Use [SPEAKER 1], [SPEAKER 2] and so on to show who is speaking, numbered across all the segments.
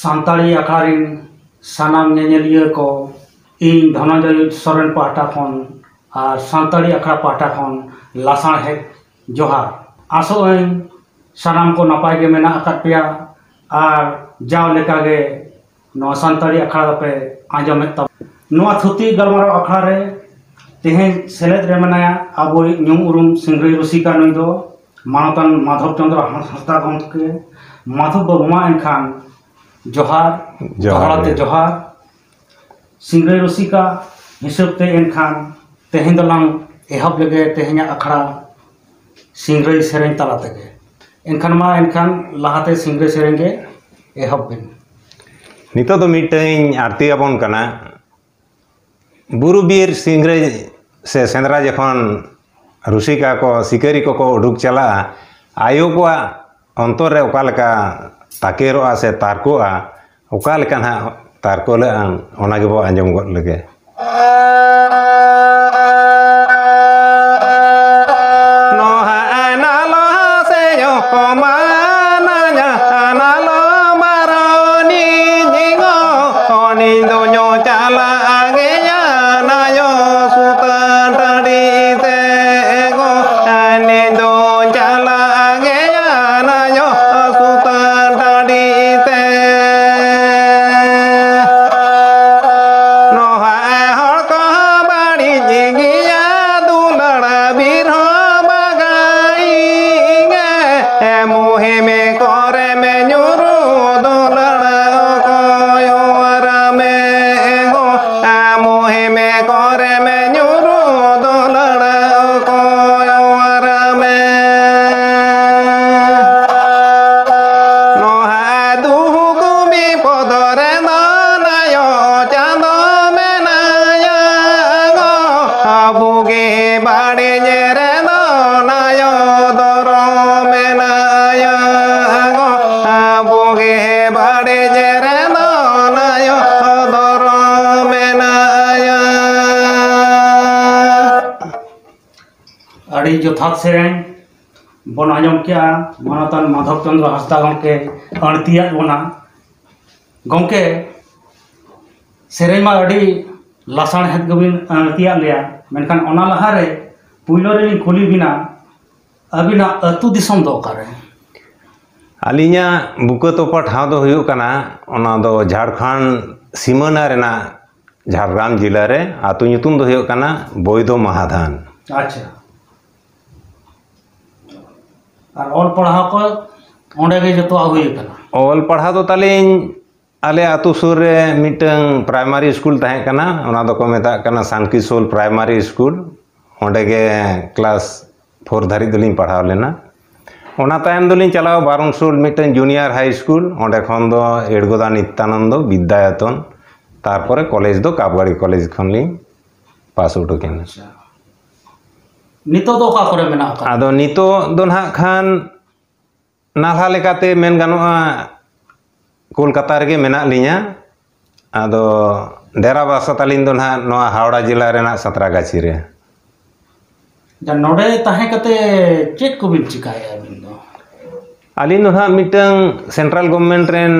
[SPEAKER 1] सानताड़ी आखड़ारिन सानाम नेनेलिया को इन धनंजय सोरेन पाहटा खन और सानताड़ी आखड़ा पाहटा खन लासाण है जोहार आसोइन सानाम को नपाय गे मेना आकाद पेया और जाव लेका गे नवा सानताड़ी आखड़ा पे आंजमेत तब नवा थुती गलमाराव आखड़ा रे तेहें सेलेद रे मनाया आबो न्यूम उरुम सिंगरई रसिका नई दो मानवतान माधव चंद्र हंसदा गमके माधव बबुमा एनखान जोहार जोहारते जोहार सिंगरई रसिका हिसाबते एनखान तेहें दलांग एहब लगे तेहें आखड़ा सिंगरई सेरें तला तेगे एनखान मा एनखान लाहाते सिंगरई सेरें गे एहब बिन
[SPEAKER 2] नितो दो मिटeng आरती आबोन कना बुरु बीर सिंगरई से सेंद्रा जखन रुसिका को सिकारी को उडुक चला आयो को अंतर रे ओकालका ताकेरोआ से तारकोआ ओकालका ना तारकोले ओना गेबो आंजम गद लगे नोहा नालो से यो कोमाना नालो मारोनी जिगो ओनी दोño चला आगे ना यो सुतान तड़ी ते गो आने दो चला आगे ना यो सुतान तड़ी ते नोहा हर को बाड़ी जिगिया दुलड़ा बीर बगाई गे मुहे में करे में नुरु दुलड़ा को योरा में गो मुहे में करे में नुरु दुलड़ा को योरा में नोहा दुहु मी पदरे नायो चांदो में नाया गो बुगे बाड़े जेरे नायो दरो में नाया गो बुगे बाड़े जेरे नायो दरो में नाया
[SPEAKER 1] अड़ी जोथात सेरें बन आंजम किया मानवतान माधव चंद्र हंसदा गमके अणतिया बना गमके सेरें मा अड़ी लासाण हेद गबिन अणतिया लिया मेनखान ओना लहारे पुइलो रे खुली बिना अबिना अतु दिसम दो करे
[SPEAKER 2] अलिया बुका तोपा ठाव दो हुयुग कना ओना दो झारखंड सीमाना रेना झारग्राम जिला रे आतु ᱧᱩᱛᱩᱢ दो हुयुग कना बोइदो महाधान
[SPEAKER 1] अच्छा और ऑल पढ़ा को ओंडे गे जतो हुई कना
[SPEAKER 2] ऑल पढ़ा दो तालिन आले आतु सुर रे मिटंग प्राइमरी स्कूल ताहे कना ओना दो को मेता कना सानकिसोल प्राइमरी स्कूल ओंडे गे क्लास 4 धारी दलिन पढ़ाव लेना ओना तायम दलिन चलाव बारंगसोल मिटंग जूनियर हाई स्कूल ओंडे खन दो एडगोदा नित्यानंद विद्यायतन तारपरे कॉलेज दो काबगाड़ी कॉलेज खन लिन पास आउट केना
[SPEAKER 1] नितो दो का करे मेना का
[SPEAKER 2] आदो नितो दो ना खान नाला लेकाते मेन गानोआ कोलकाता रे मेना लिया आदो डेरा बासा तालिन दो ना नोआ हावड़ा जिला रेना सतरागाछी रे
[SPEAKER 1] जा नोडे ताहे कते चेक को बिन चिकाया बिन दो
[SPEAKER 2] अलिन दो ना मिटंग सेंट्रल गवर्नमेंट रेन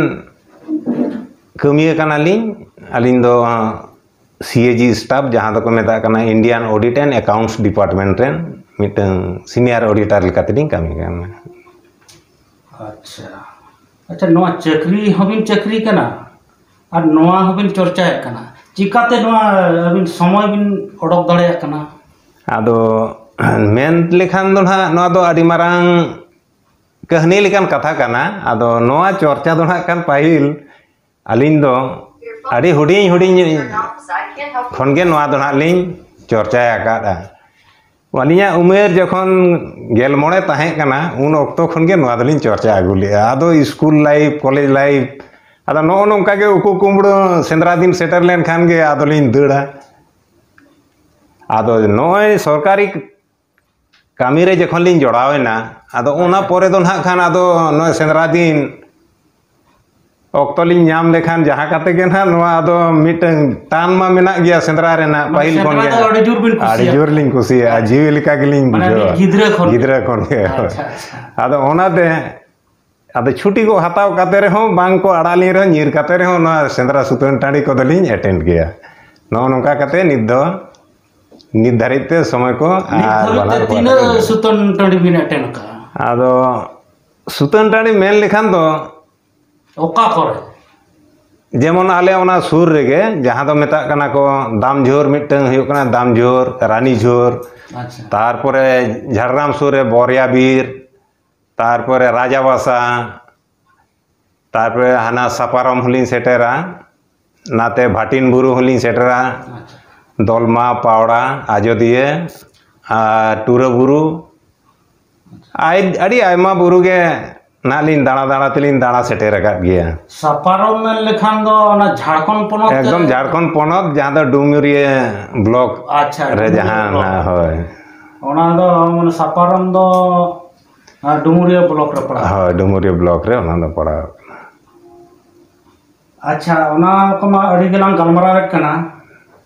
[SPEAKER 2] कमिया कनालिन अलिन दो सीएजी स्टाफ जहां दो को मेता कना Indian audit and accounts department रेन मिटंग सीनियर ऑडिटर लेकातिन कमी करना
[SPEAKER 1] अच्छा अच्छा नोआ चक्री हबिन चक्री कना और नोआ हबिन चर्चा कना चिकाते नोआ अबिन समय बिन ओडक दड़े कना
[SPEAKER 2] आदो मेन लेखान दो ना नोआ दो आदि मारांग कहानी लेकान कथा कना आदो नोआ चर्चा दो ना कान पाहिल अलिन दो आदि हुडिंग हुडिंग खनगे नोआ दो ना लिंग चर्चा आकादा वालिया उमेर जखन गेल मोड़े ताहे कना उन ऑक्टो खनगे नोआ दलिन चर्चा आगुले आदो स्कूल लाइफ कॉलेज लाइफ आदो नो नोंका गे उकु कुमड़ो सेंद्रा दिन सेटर लेन खान गे आदोलिन दड़ा आदो नोय सरकारी कामी रे जखन लिन जोड़ावेना आदो ओना परे दो ना खान आदो नोय सेंद्रा दिन ऑक्टोलिन नाम लेखान जहाँ काते गे ना नोआ आदो मिटंग तान मा मेना गया सेंद्रा रेना पहिल खन गे आड़ी जोर लिन कुसिया जीवी लेका गेलिन बुझो गिद्रा खन गे आदो ओना दे ᱟᱫᱚ ᱪᱷᱩᱴᱤ ᱠᱚ ᱦᱟᱛᱟᱣ ᱠᱟᱛᱮ ᱨᱮᱦᱚᱸ ᱵᱟᱝ ᱠᱚ ᱟᱲᱟᱜ ᱞᱤᱧ ᱨᱮᱦᱚᱸ ᱧᱤᱨ ᱠᱟᱛᱮ ᱨᱮᱦᱚᱸ ᱱᱚᱣᱟ ᱥᱮᱸᱫᱽᱨᱟ ᱥᱩᱛᱟᱹᱱ ᱴᱟᱺᱰᱤ ᱠᱚᱫᱚᱞᱤᱧ ᱮᱴᱮᱱᱰ ᱜᱮᱭᱟ ᱱᱚᱜᱼᱚ ᱱᱚᱝᱠᱟ ᱠᱟᱛᱮ ᱱᱤᱛ ᱫᱷᱟᱹᱨᱤᱡ ᱛᱮ ᱥᱚᱢᱚᱭ ko
[SPEAKER 1] ᱟᱨ ᱵᱟᱱᱟᱨ ᱛᱤᱱᱟᱹᱜ ᱥᱩᱛᱟᱹᱱ ᱴᱟᱺᱰᱤ ᱵᱤᱱ ᱮᱴᱮᱱ ᱠᱟᱜᱼᱟ?
[SPEAKER 2] ᱟᱫᱚ ᱥᱩᱛᱟᱹᱱ ᱴᱟᱺᱰᱤ ᱢᱮᱱ ᱞᱮᱠᱷᱟन ᱫᱚ
[SPEAKER 1] ᱚᱠᱟ ᱠᱚᱨᱮ?
[SPEAKER 2] जेमन आले ओना सुर रेगे जहां दो मेता कना को दामझोर मिटंग हुयुक कना दामझोर रानीझोर
[SPEAKER 1] अच्छा
[SPEAKER 2] तारपरे झारग्राम सुर रे बोरिया बीर तारपरे राजाबासा तारपरे हाना सापारम हुलिन सेटेरा नाते भाटिन बुरु हुलिन सेटेरा दोलमा पावड़ा आजोदिये टूरा बुरु आड़ी आयमा बुरु के नालिन दाना दाना तेलिन दाना सेटेर रकाब गया
[SPEAKER 1] सापारम में लेखान दो ना झारखंड पोनोत
[SPEAKER 2] एकदम झारखंड पोनोत जहां दो डुमरिया ब्लॉक
[SPEAKER 1] अच्छा
[SPEAKER 2] रे जहां ना होय
[SPEAKER 1] ओना दो मन सापारम दो डुमरिया ब्लॉक रे पड़ा
[SPEAKER 2] होय डुमरिया ब्लॉक रे ओना दो पड़ा
[SPEAKER 1] अच्छा ओना कोमा अड़ी गेलां गलमराव कना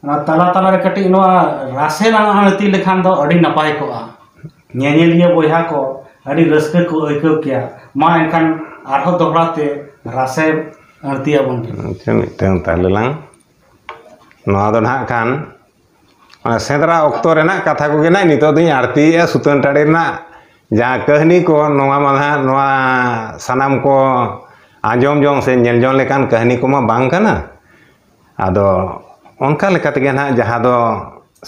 [SPEAKER 1] ना तला तला रे कटी नोआ रासे ना आनती लेखान दो अड़ी नपाय कोआ नेनेलिया बोया को अड़ी रस्के को अइकौ किया मा एनखान आरहो दोहराते रासे आरतिया बन
[SPEAKER 2] के मिटन तालेलां नोआ दो ना खान सेंद्रा ऑक्तो रेना कथा को गेना नितो दई आरती ए सुतन टाड़ी ना जहां कहनी को नोआ माना नोआ सनाम को आंजोम जों से नेल जों लेकान कहनी को मा बांग कना आदो ओनका लेका तेगे ना जहां दो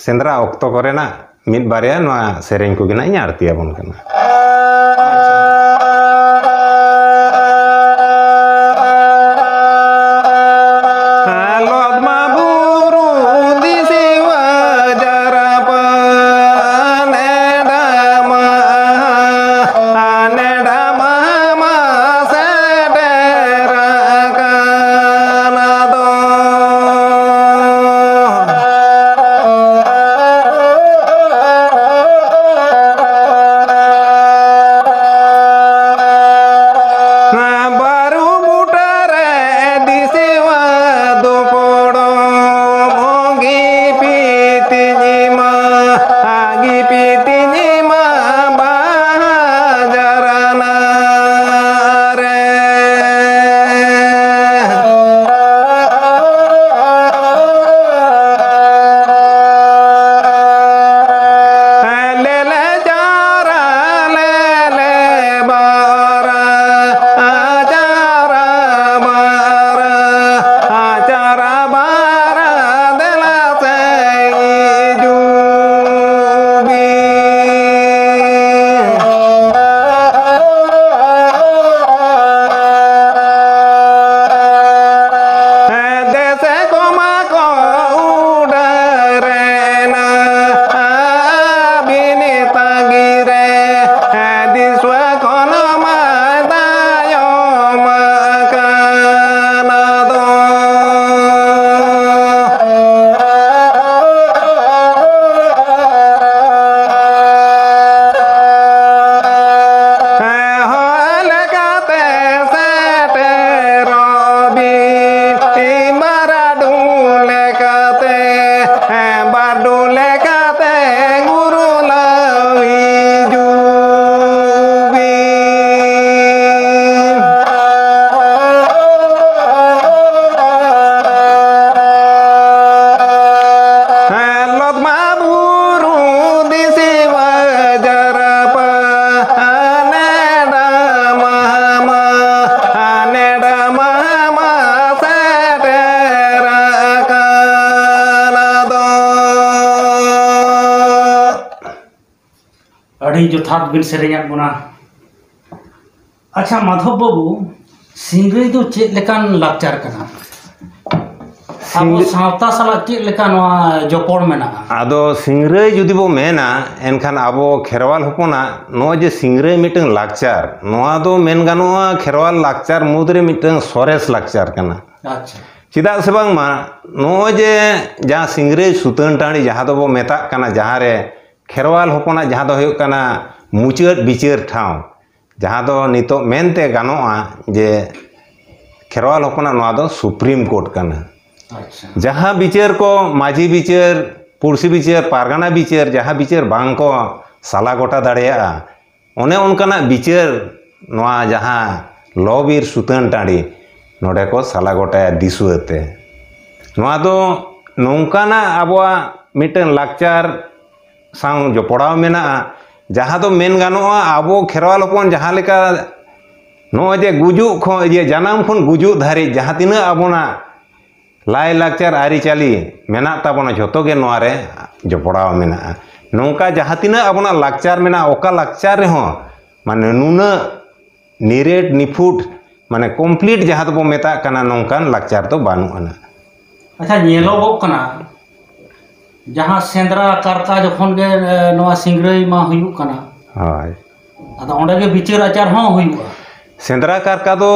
[SPEAKER 2] सेंद्रा ऑक्तो करे ना मिद बारे नोआ सेरेंग को गेना आरतिया बन कना
[SPEAKER 1] जोथात बिन सेरेंयात बना अच्छा माधव बाबू सिंगरी दो चेक लेकान लाचार कना अब सावता साला चेक लेकान जोपोड़ मेना
[SPEAKER 2] आदो सिंगरे जुदी बो मेना एनखान आबो खेरवाल होपना नो जे सिंगरे मिटंग लाचार नोआ दो मेन गानोआ खेरवाल लाचार मुदरे मिटंग सोरेस लाचार कना
[SPEAKER 1] अच्छा
[SPEAKER 2] चिदा से बांग मा नो जे जहां सिंगरे सुतन टाणी जहां दो बो मेता कना जहां रे खेरवाल होपना जहां दो हुयुक कना मुचाद बिचार ठाव जहां दो नितो मेनते गानोआ जे खेरवाल होपना नोआ दो सुप्रीम कोर्ट कना
[SPEAKER 1] अच्छा
[SPEAKER 2] जहां बिचार को माझी बिचार पुरसी बिचार पारगाना बिचार जहां बिचार बांग को साला गोटा दाड़ेया ओने उनकाना बिचार नोआ जहां लोबीर सुतन टाड़ी नोडे को साला गोटाया दिसुआते नोआ दो नोंकाना आबोआ मिटन लाकचार साउ जोपड़ाव मेना जहाँ दो मेन गानोआ आबो खेरवाल हपन जहाँ लेका नो जे गुजु खो जे जानाम खन गुजु धारी जहाँ तीना आबोना लाई लाकचार आरिचाली मेना ताबोना झोतो गे नोआ रे जोपड़ाव मेना नोंका जहाँ तीना आबोना लाकचार मेना ओका लाकचार रे हो माने नुना निरेट निफुट माने कंप्लीट जहाँ तो बो मेता कना नोंकान लाकचार तो बानु आना
[SPEAKER 1] अच्छा नेलो कना जहाँ सेंद्रा कारका जखन गे नवा सिंगरई मा हुयु कना
[SPEAKER 2] हाय
[SPEAKER 1] अदा ओंडे गे बिचार आचार हो हुयुआ
[SPEAKER 2] सेंद्रा कारका दो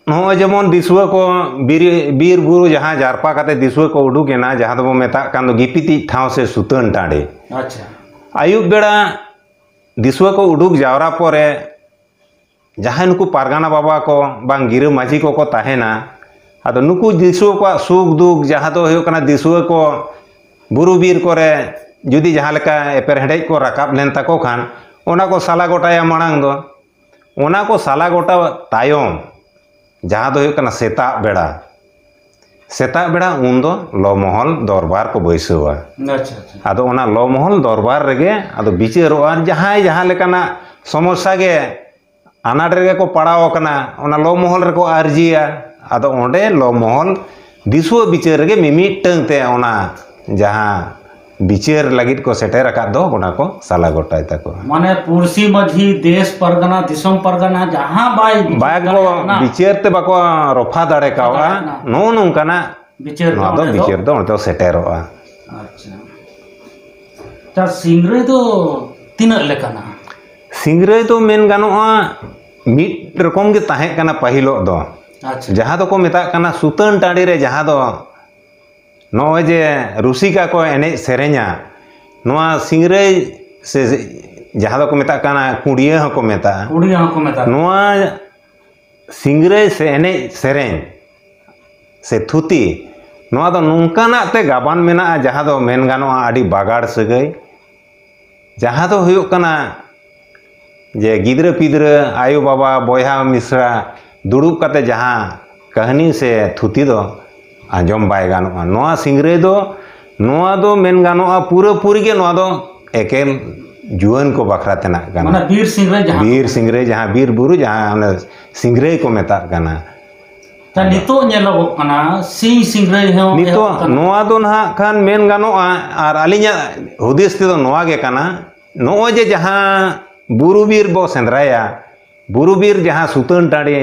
[SPEAKER 2] नो जेमन दिसुआ को बीर बुरु जहाँ जारपा काते दिसुआ को उडुकेना जहाँ तो बो मेता कान दो गिपिति ठाव से सुतन टाड़े
[SPEAKER 1] अच्छा
[SPEAKER 2] आयुब बेड़ा दिसुआ को उडुक जावरा परे जहाँ नुकु पारगाना बाबा को बांग गिरु माझी को ताहेना आदो नुकु दिसुआ को सुख दुख जहाँ तो हुयो कना दिसुआ को बुरु बीर करे जुदी जहाँ लेका एपर हेडेज को राकाब लेन ताको खान ओना को साला गोटाया मांग दो ओना को साला गोटा तायम जहाँ दो हुयो कना सेता बेड़ा उन दो लोमहल दरबार को बैसवा
[SPEAKER 1] अच्छा
[SPEAKER 2] आदो ओना लोमहल दरबार रेगे आदो बिचारोआ जहाँ लेकाना समस्या गे आनाट रेगे को पड़ाव कना ओना लोमहल रे को अर्जिया आदो ओंडे लोमहल दिसुआ बिचार रेगे मिमिटंग ते ओना जहाँ बिचार लगित को सेटेर रखा दो ओना को साला गोटाय ताको
[SPEAKER 1] माने पुरसी मझी देश परगना दिसम परगना जहाँ बाय
[SPEAKER 2] को बिचार ते बाको रफा दाड़े कावा नो नोंकाना
[SPEAKER 1] बिचार
[SPEAKER 2] नो दो बिचार दो ओंते सेटेरोआ
[SPEAKER 1] अच्छा ता सिंगरे दो तीना लेकाना
[SPEAKER 2] सिंगरे तो मेन गानोआ मिट रकम गे ताहे काना पहिलो दो
[SPEAKER 1] अच्छा
[SPEAKER 2] जहाँ तो को मेता काना सुतन टाड़ी रे जहाँ दो नोए जे रुसिका को एने सेरे냐 नोआ सिंगरे से जहाँ दो को मेता काना कुड़िया को मेता नोआ सिंगरे से एने सेरेñ से थुती नोआ दो नोंकाना ते गाबान मेना जहाँ दो मेन गानोआ आडी बागाड़ सगई जहाँ दो हुयो कना जे गिद्र पिद्र आयु बाबा बोया मिश्रा दुड़ुब काते जहाँ कहानी से थुती दो आंजम बाय गानोआ नोआ सिंगरे दो मेन गानोआ पूरा पूरी के नोआ दो एकेल जुआन को बखरा तेना गाना
[SPEAKER 1] माने बीर सिंगरे जहाँ
[SPEAKER 2] बीर बुरु जहाँ सिंगरे को मेता गाना
[SPEAKER 1] ता नितो नेलो कना सिंगरे हो
[SPEAKER 2] नितो नोआ दो ना खान मेन गानोआ आर आलिया हुदिस ते दो नोआ गे काना नोआ जे जहाँ बुरुबीर बो सेंद्राया बुरुबीर जहाँ सुतन टाड़ी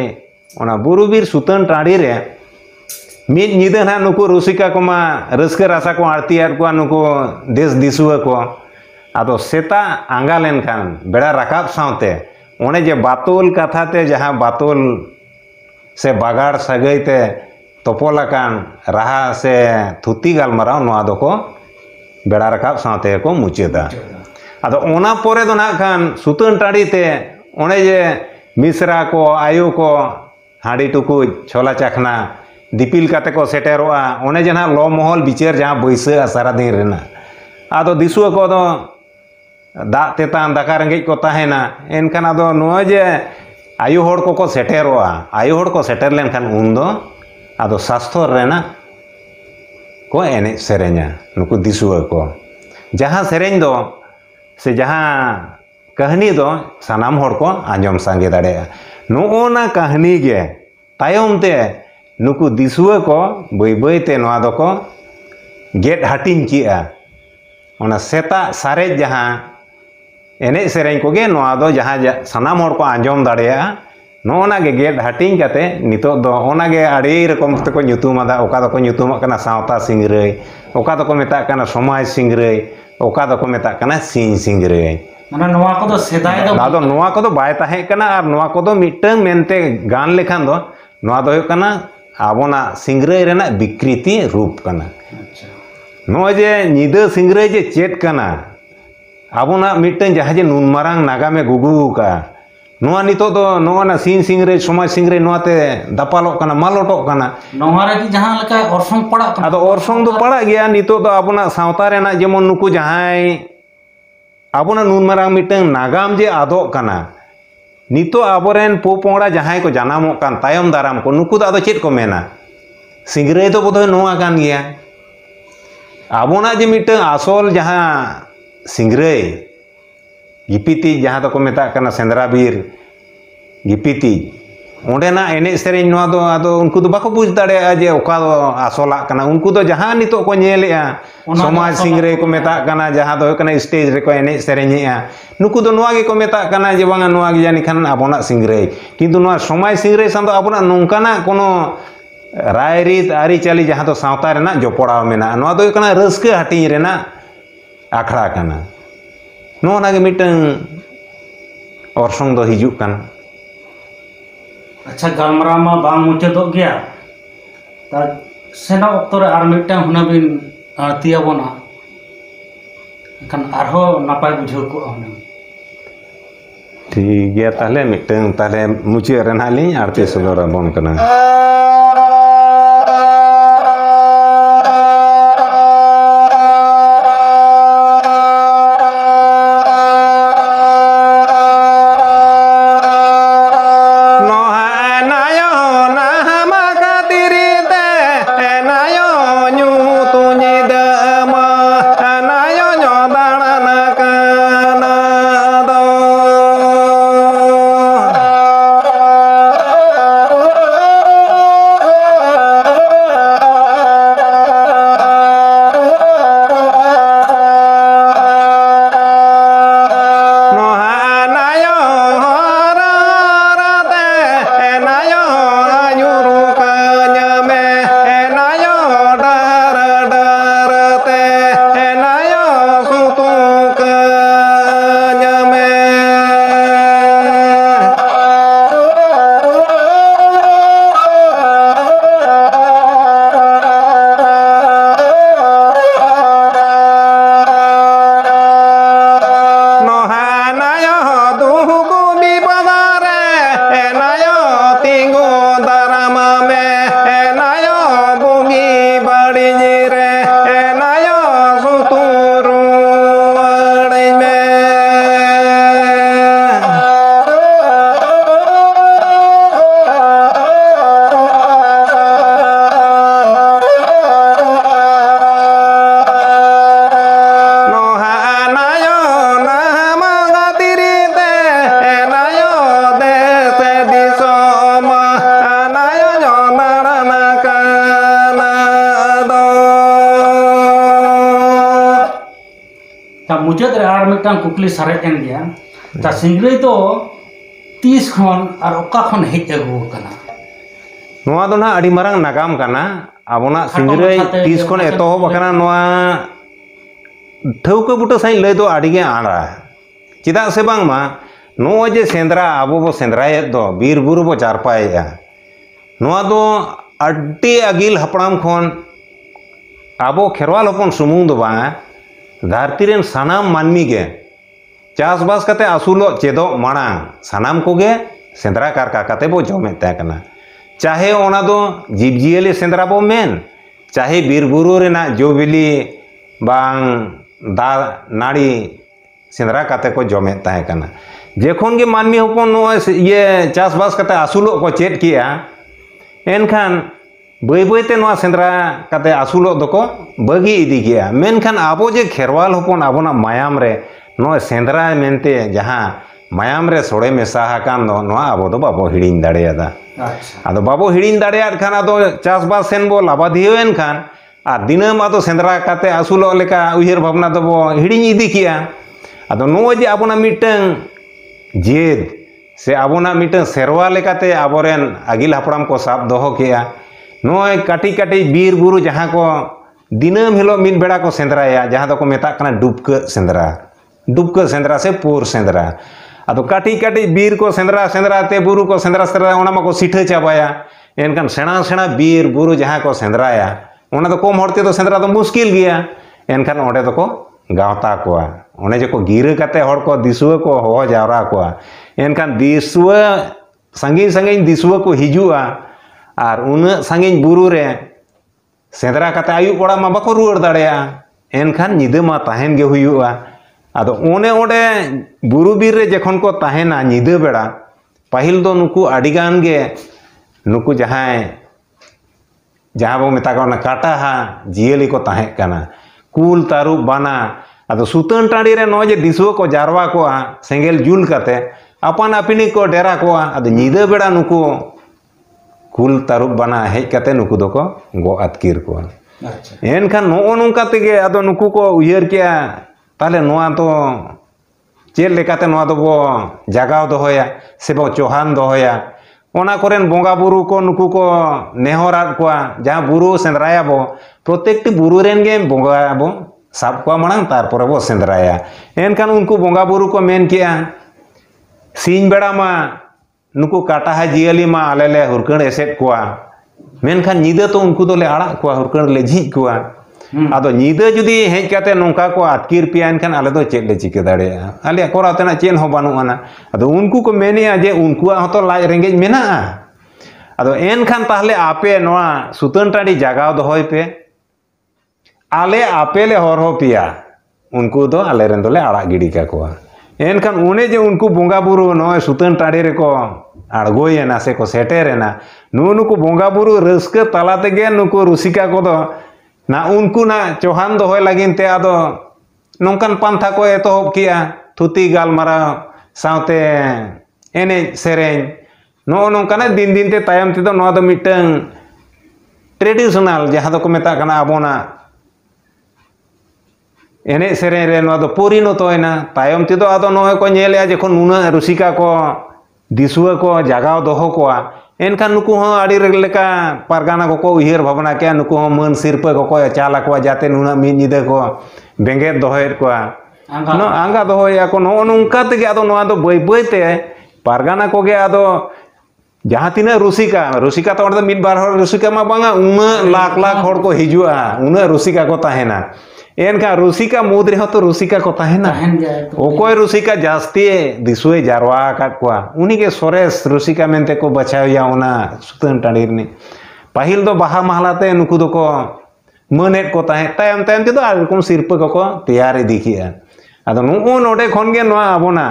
[SPEAKER 2] ओना बुरुबीर सुतन टाड़ी रे मिद निदा ना नुकु रुसिका को मा रस्क रासा को आरती आर को नुकु देश दिसुआ को आदो सेता आंगा लेन खान बेड़ा राकाब सावते ओने जे बातुल कथा ते जहाँ बातुल से बागाड़ सगई ते तोपोला कान रहा से थुती गालमाराव नोआ दो को बेड़ा राकाब सावते को मुचेदा आदो ओना पोरे दो ना खान सुतन टाड़ी ते ओने जे मिश्रा को आयु को हाड़ी टुकु छोला चखना दिपिल काते को सेटेरोआ ओने जे ना लो महल बिचार जहाँ बैसा सारा दिन रेना आदो दिसुआ को दो दा तेतान दाका रेंगेज को ताहेना एनखान आदो नुआ जे आयु होड़ को सेटेरोआ आयु होड़ को सेटर लेनखान उन दो आदो शास्त्र रेना को एने सेरेña नुकु दिसुआ को जहाँ सेरेñ दो से जहाँ कहानी दो सानाम होड़ को आंजम सांगे दाड़ेया नोना कहानी गे तायम ते नुकु दिसुआ को बई बई ते नोआ दो को गेट हाटिंग किया ओना सेता सारे जहाँ एने सेरेñ को गे नोआ दो जहाँ सानाम होड़ को आंजम दाड़ेया नोना गे गेट हाटिंग काते नितो दो ओना गे आड़ी रकम ते को nyutumaदा ओका दो को nyutumak kana सावता सिंगरई ओका दो को मेता kana समाज सिंगरई ओका दो को मेता kana सिंग सिंगरई
[SPEAKER 1] माने नोआ को दो सेदाय
[SPEAKER 2] दो नोआ को दो बाय ताहे कना आर नोआ को दो मिटंग मेनते गान लेखान दो नोआ दो कना आबोना सिंगरई रेना विकृति रूप कना
[SPEAKER 1] अच्छा
[SPEAKER 2] नोआ जे निदा सिंगरई जे चेट कना आबोना मिटंग जहाँ जे नुन मारांग नागामे गुगु का नोआ नितो दो नोआ ना सिंगरई समाज सिंगरई नोआ ते दापालो कना मालोटो कना
[SPEAKER 1] नोआ रे की जहाँ लेका ऑर्सोंग पड़ा कना
[SPEAKER 2] आदो ऑर्सोंग दो पड़ा गया नितो दो आबोना सावता रेना जेमन नुकु जहां आबोना नुन मारांग मिटंग नागाम जे आदो कना नितो आबोरेन पोपोंगड़ा जहां को जानामोग कान तायम दाराम को नुकु दा चेत को मेना सिंगरे तो बोधोय नोआ कान गया आबोना जे मिटन आसल जहां सिंगरे गिपिति जहां तो को मेता कना सेंद्रा बीर गिपिति ओंडेना एने सेरेन नोआ दो आदो उनको तो बाको बुझ दाड़े जे ओका दो आसोला कना उनको तो जहां नितो को नेलेआ समाज सिंगरे को मेता कना जहां दो कना स्टेज रे को एने सेरेनेआ नुकु दो नोआ गे को मेता कना जे बांगा नोआ गे जानि खान आबोना सिंगरे किंतु नोआ समाज सिंगरे संदो आबोना नोंकाना कोनो रायरीत आरी चाली जहां तो सावता रेना जोपड़ा मेना नोआ दो कना रस्के हटिंग रेना आखड़ा कना नोआ नागे मिटन orसंग दो हिजुक काना
[SPEAKER 1] अच्छा गलमरा मा बांग मुचादो गया ता सेना ऑक्टो रे आर मिटन हुनाबिन तिया बना kan arho napai bujau ko ahna
[SPEAKER 2] ठीक गया ताले मिटन ताले मुचे रेनाली आरती सदर बन कना
[SPEAKER 1] मुझे आर मिटन कुकली सारेजन गया ता सिंगरे तो 30 खन और ओका खन हेज अगु कना
[SPEAKER 2] नोआ दो ना अड़ी मारंग नागाम कना आबोना सिंगरे 30 खन एतोहब कना नोआ ठौका बुटा साइ लय दो अड़ी गे आड़ा चिदा से बांग मा नो जे सेंद्रा आबो बो सेंद्राये दो बीर बुरु बो जारपाया नोआ दो अड्डी अगिल हपड़ाम खन आबो खेरवाल हपन सुमुंग दो बा धरती रेन सानाम मानमी गे चासबास कते आसुलो चेदो मांग सानाम को गे सेंद्रा कारका कते बो जमे तकना चाहे ओना दो जीवजियली सेंद्रा बो मेन चाहे बीर बुरु रेना जोबिली बांग दा नाड़ी सेंद्रा कते को जमे तकना जेखोन गे मानमी हपन नो ये चासबास कते आसुलो को चेद किया एनखान बई बईते नोआ सेंद्रा कते आसुलो दको बगी इदी गया मेनखान आबो जे खेरवाल हपन आबोना मायाम रे नो सेंद्रा मेनते जहां मायाम रे सोड़े मेसा हाकान दो नोआ आबो दो बाबो हिड़िन दाड़ेयादा आदो बाबो हिड़िन दाड़ेयाद खान आदो चासबास सेन बो लाबादियोन खान आ दिनम आदो सेंद्रा कते आसुलो लेका उहिर भावना दो बो हिड़िन इदी किया आदो नो जे आबोना मिटन जेद से आबोना मिटन सेरवा लेकाते आबोरेन आगिल हापड़ाम को साब दोहो किया नोय काटी काटी बीर बुरु जहां को दिनम हिलो मिन बेड़ा को सेंद्राया जहां को मेता कना डुबक सेंद्रा से पूर सेंद्रा आदो काटी काटी बीर को सेंद्रा सेंद्रा ते बुरु को सेंद्रा सेंद्रा ओना मा को सिठा चाबाया एनकान सेना सेना बीर बुरु जहां को सेंद्राया ओना तो कम हड़ते तो सेंद्रा तो मुश्किल गया एनकान ओडे तो को गावता कोआ ओने जे को गिरे कते हड़ को दिसुआ को हो जावरा कोआ एनकान दिसुआ संगी संगी दिसुआ को हिजुआ और उन संगी बुरु रे सेंद्रा कते आयु बड़ा मा बाको रुआर दाड़ेया एनखान निदे मा ताहेन गे हुयुआ आदो ओने ओडे बुरु बीर रे जखन को ताहेना निदे बेड़ा पाहिल दो नुकु अडिगान गे नुकु जहाँ बो मेता को काटा हा जियली को ताहे काना कुल तारुब बाना अदो सुतन टाड़ी रे नो जे दिसुआ को जारवा को सेंगेल जुल काते अपन अपिनी को डेरा को अदो नीदा बेड़ा नुकु कुल तारुब बाना हेज काते नुकु दो को गो अतकिर को एनखान नो नोंका तेगे अदो नुकु को उयहर किया ताले नोआ तो चेल लेकाते नोआ दो बो जागाव दोहोया से बो चौहान दोहोया ओना कोरेन बोंगा बुरु को नुकु को नेहरात को जहाँ बुरु सेंद्राया बो प्रत्येकटी बुरु रेन गे बोंगा बो साब को मांग तारपरे बो सेंद्राया एनखान उनको बोंगा बुरु को मेन किया सीन बेड़ा मा नुकु काटा हा जियली मा आलेले हुरकण एसेट को मेनखान नीदा तो उनको दोले आड़ा को हुरकण ले झिज को आदो नीदा जुदी हेज काते नोंका को आतकिर पिया एनखान आले दो चेद ले चिके दाड़ेया आले कोरा तेना चेन हो बानुआना आदो उनको को मेनिया जे उनको हतो लाज रेंगेज मेना आदो एनखान ताहले आपे नोआ सुतन टाड़ी जागाव दोहोय पे आले आपे ले हरहो पिया उनको दो आले रेन दोले आड़ा गिड़ी का को एनखान उने जे उनको बोंगा बुरु नोय सुतन टाड़ी रे को आड़गोयेना से को सेटेरेना नुको बोंगा बुरु रस्क तला तेगे नुको रुसिका को दो ना उनको ना चौहान दोहोय लागिन ते आदो नोंकान पांथा को एतोहब किया थुती गालमारा सावते एने सेरेñ नो नोंकाना दिन दिन ते तायम ते दो नोआ दो मिटंग ट्रेडिशनल जहाँ दो को मेता कना आबोना एने सेरेñ रे नोआ दो परिणतयना तायम ते दो आदो नोय को नेलेया जखन नुना रुसिका को दिसुआ को जागाव दोहो को एनखान नुकु हो आड़ी लेका पारगाना को उयहर भावना के नुकु हो मन सिरपा को चाला को जाते नुना मिद निदा को बेंगेत दोहोय को नो आंगा दोहोय को नो नोंका तेगे आदो नोआ दो बय बयते पारगाना को गे आदो जहाँ तीना रुसिका तो मिद बार हर रुसिका मा बांगा उना लाख लाख हर को हिजुआ उना रुसिका को ताहेना एनका रुसिका मुद रे तो रुसिका को ताहेना ओकोय रुसिका जास्ती दिसुए जारवा काट को उनी के सोरेस रुसिका मेनते को बचावया उना सुतन टाड़ी रे पाहिल दो बाहा महलाते नुकु दो को मनेट को ताहे तायम तायम ते दो आ रकम सिरप को तैयार दिखिया आदो नो नोडे खन गे नोआ आबोना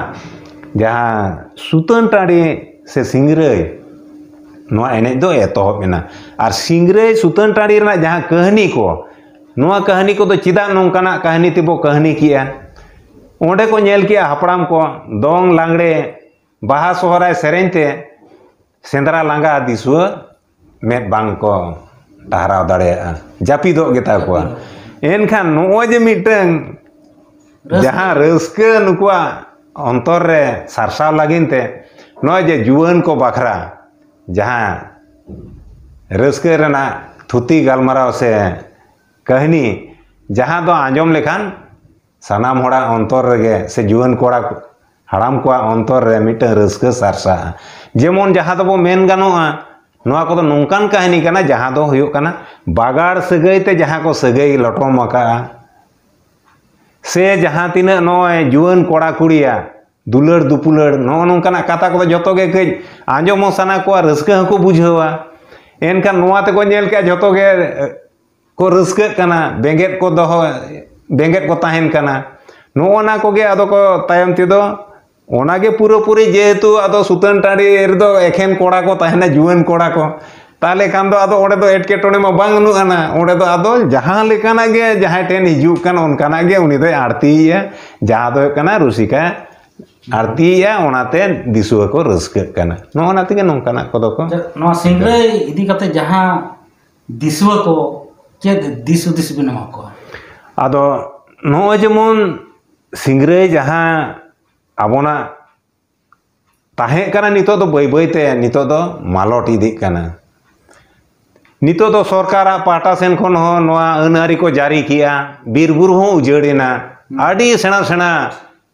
[SPEAKER 2] जहाँ सुतन टाड़ी से सिंगरई नोआ एनेज दो एतोहब मेना आर सिंगरई सुतन टाड़ी रे जहाँ कहानी को नोआ कहानी को तो चिदा नोंकाना कहानी तेबो कहानी किया ओंडे को नेल किया हपड़ाम को दोंग लांगड़े बाहा सोहराय सेरेñ ते सेंद्रा लांगा दिसुआ मेद बांग को टहराव दाड़ेया जापिदो गेता को एनखान नोय जे मिटंग जहाँ रस्क नुकुआ अंतर रे सारसाव लागिन ते नोय जे जुआन को बाखरा जहाँ रस्क रेना थुती गालमाराव से कहानी जहाँ दो आंजम लेखान सानाम होड़ा अंतर रेगे से जुआन कोड़ा हाड़ाम को अंतर रे मिटन रस्क सारसा जेमन जहाँ दो बो मेन गानोआ नोआ को दो नोंकान कहानी काना जहाँ दो हुयुग काना बागाड़ सगई ते जहाँ को सगई लटोम आका से जहाँ तीना नोय जुआन कोड़ा कुड़िया दुलड़ दुपुलड़ नो नोंकाना कथा को जतो गे कई आंजम साना को रस्क हको बुझावा एनखान नोआ ते को नेल के जतो गे को रस्क कना बेंगेत को दोहो बेंगेत को ताहेन कना नोना को गे आदो को तायम ते दो ओना गे पूरी जेहेतु आदो सुतन टाड़ी रे दो एखेन कोड़ा को ताहेना जुआन कोड़ा को ताले कान दो आदो ओडे दो एटकेटोणे मा बांग नुआना ओडे दो आदो जहाँ लेकाना गे जहाँ टेन हिजुक कान ओनकाना गे उनी दो आरतीया जहाँ दो कना रुसिका आरतीया ओनाते दिसुआ को रस्क कना नोना तेगे नोंकाना को दो को
[SPEAKER 1] नो सिंगरे इदी कते जहाँ दिसुआ को चेद दिस उदिस बिनामा को
[SPEAKER 2] आदो नो जेमन सिंगरे जहाँ आबोना ताहे काना नितो दो बय बयते नितो दो मालट इदी काना नितो दो सरकार पाटा सेन खन हो नोआ अनारी को जारी किया बीर बुरु हो उजड़ेना आडी सेना सेना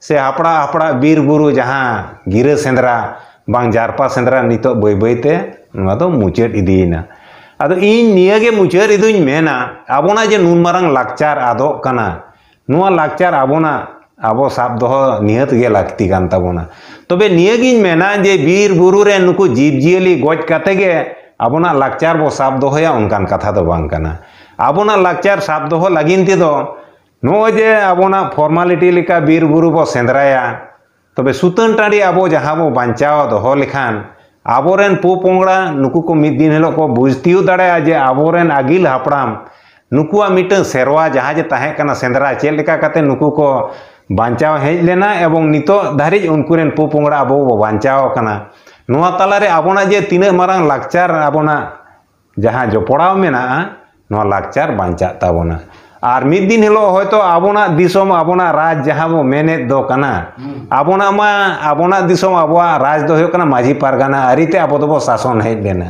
[SPEAKER 2] से हापड़ा हापड़ा बीर बुरु जहाँ गिरा सेंद्रा बांग जारपा सेंद्रा नितो बय बयते नोआ दो मुचेद इदीना आदो इन नियागे मुचार इदुñ मेना आबोना जे नुन मारंग लाकचार आदो काना नुआ लाकचार आबोना आबो साब दोहो निहत गे लाक्ति कान ताबोना तबे नियागिñ मेना जे बीर बुरु रे नुकु जीव जियली गज काते गे आबोना लाकचार बो साब दोहोया उनकान कथा दो बांग काना आबोना लाकचार साब दोहो लागिन ते दो नो जे आबोना फॉर्मालिटी लेका बीर बुरु बो सेंद्राया तबे सुतन टाँडी आबो जहाँ बो बांचाव दोहो लेखान आबोरेन पोपोंगड़ा नुकु को मिद दिन हिलो को बुझतियो दाड़ेया जे आबोरेन आगिल हापड़ाम नुकुआ मिटन सेरवा जहाँ जे ताहें कना सेंद्रा चेल लेका काते नुकु को बांचाव हेज लेना एवं नितो धारिज उनकुरेन पोपोंगड़ा आबो बो बांचाव कना नोआ तालारे आबोना जे तिना मारांग लाकचार आबोना जहाँ जोपड़ाव मेना नोआ लाकचार बांचा ताबोना और मिद दिन हिलो होयतो आबोना दिसोम आबोना राज जहाँ बो मेनेद दो कना आबोना मा आबोना दिसोम आबोआ राज दो होयो कना माझी पारगाना आरिते आबो दो शासन हेज लेना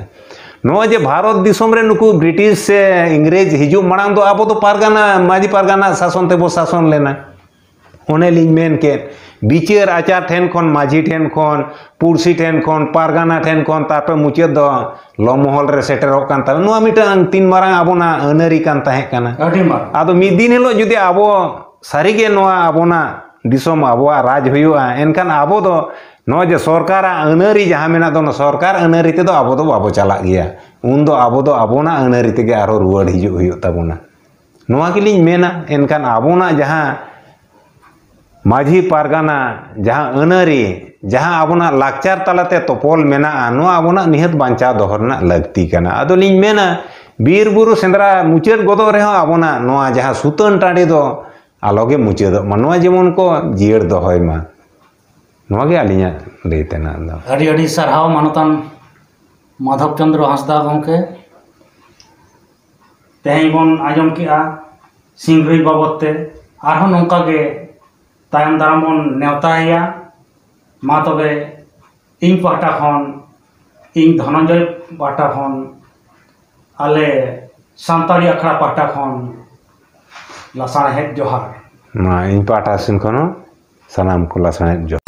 [SPEAKER 2] नोआ जे भारत दिसोम रे नुकु ब्रिटिश से इंग्रेज हिजू मांग दो आबो दो पारगाना माझी पारगाना शासन ते बो शासन लेना ओने लिंग मेन के बिचार आचार ठेन खन माझी ठेन खन पुरसी ठेन खन पारगाना ठेन खन तापर मुचाद दो लमहल रे सेटेरोक कान ता नोआ मिटांग तीन मारांग आबोना अनरी कान ताहें काना आदो मिद दिन हिलो जुदि आबो सारिगे नोआ आबोना दिसोम आबोआ राज हुयुआ एनखान आबो दो नो जे सरकार अनरी जहाँ मेना दो सरकार अनरी ते दो आबो दो बाबो चला गया उन दो आबो दो आबोना अनरी तेगे आरो रुवाड़ हिजु हुयुग ताबोना नोआ गेलिंग मेना एनखान आबोना जहाँ माझी पारगाना जहाँ अनरी जहाँ आबोना लाकचार तालाते तोपल मेना नोआ आबोना निहत बांचा दोहरना लगती कना आदो लिंग मेना बीर बुरु सेंद्रा मुचाद गदो रेहो आबोना नोआ जहाँ सुतन टाँडी दो आलोगे मुचादो मा नोआ जेमन को जियर दोहय मा नोआ गे आलिया लैतेना दो
[SPEAKER 1] अड़ी अड़ी सरहाव मानतान माधव चंद्र हांसदा गंके तेहें बन आजम किया सिंगरई बाबते आरहों नोंका गे तायम दाराम बन नेवताया मा तबे इन पाटा खन इन धनंजय पाटा खन आले सांताड़ी अखड़ा पाटा खन लासाणहेद जोहार
[SPEAKER 2] मा इन पाटा सिन खनो सनाम को लासाणहेद जोहार।